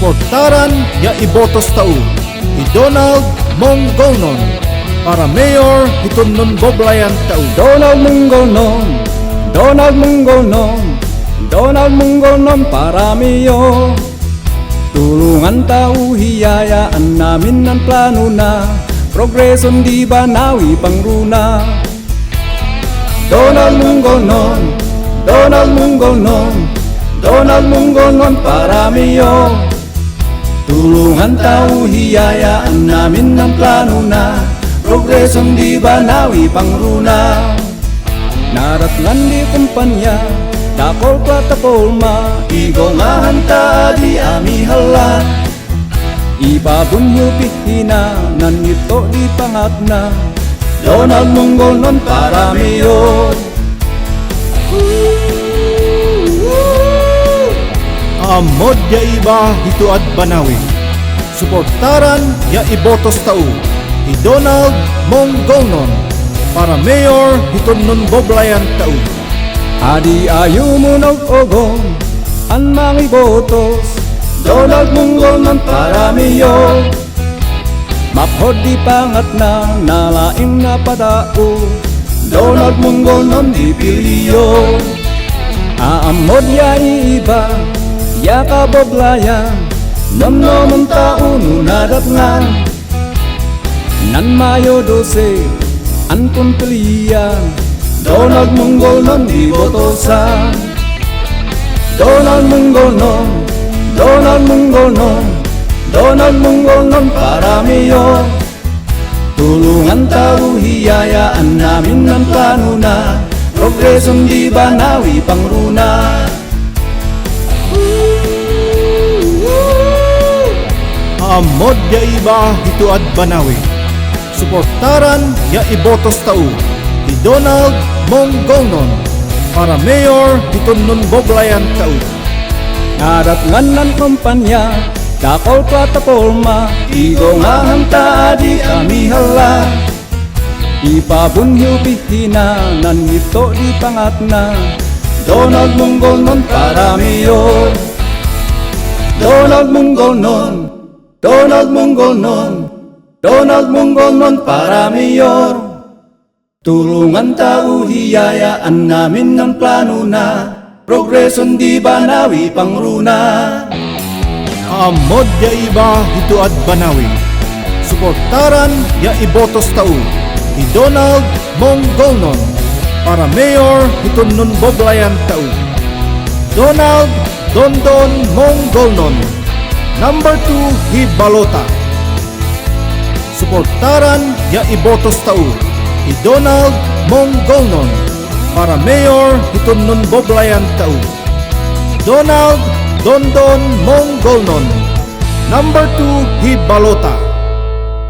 Suportaran ya ibotos tao ni Donald Mongolnon para mayor itunnon boblayan tao. Donald Mongolnon, Donald Mongolnon, Donald Mongolnon para mayor. Tulungan tao, hiyayaan namin ang plano na progreso di Banawi pangruna. Donald Mongolnon, Donald Mongolnon, Donald Mongolnon para mayor. Tulungan tao, hiyayaan namin ang plano na progreso di Banawi pangruna. Naratngan di kumpanya, dakol plataforma, igo nga hanta di amihala. Ibabunyo pihina, nanito di pangat na Donald Mongolnon para mayor. Amod ya iba hituad Banawi. Suportaran ya ibotos tao ni Donald Mongolnon para mayor itunnon boblayan tao. Adi ayu mo nag-ogong ang mga ibotos, Donald Mongolnon para mayor. Maphod di pangat na nalaing na patao, Donald Mongolnon di piliyo. Aamod ya iba, ya kaboblayan, nomnomon tao nunadat nga. Nan mayo dose, an kumpiliyan, Donald Mongolnon di botosan. Donald Mongolnon, Donald Mongolnon, Donald Mongolnon para mayor. Tulungan tao, hiyayaan namin ang plano na progresong di Banawi pangruna. Amod ya iba hituad Banawi. Suportaran ya ibotos tao ni Donald Mongolnon para mayor itunnon boblayan tao. Naratngan ng kumpanya, dakol plataforma, igo nga hanta di amihala. Ipabunyo pihina, nanito di pangat na Donald Mongolnon para mayor. Donald Mongolnon, Donald Mongolnon, Donald Mongolnon para mayor. Tulungan tao, hiyayaan namin ang plano na progreso di Banawi pangruna. Amod ya iba hituad Banawi. Suportaran ya ibotos tao ni Donald Mongolnon para mayor itunnon boblayan tao. Donald Dondon Mongolnon, number 2 Hibalota. Suportaran ya ibotos tao ni Donald Mongolnon para mayor itunnon boblayan tao. Donald Dondon Mongolnon, number 2 Hibalota.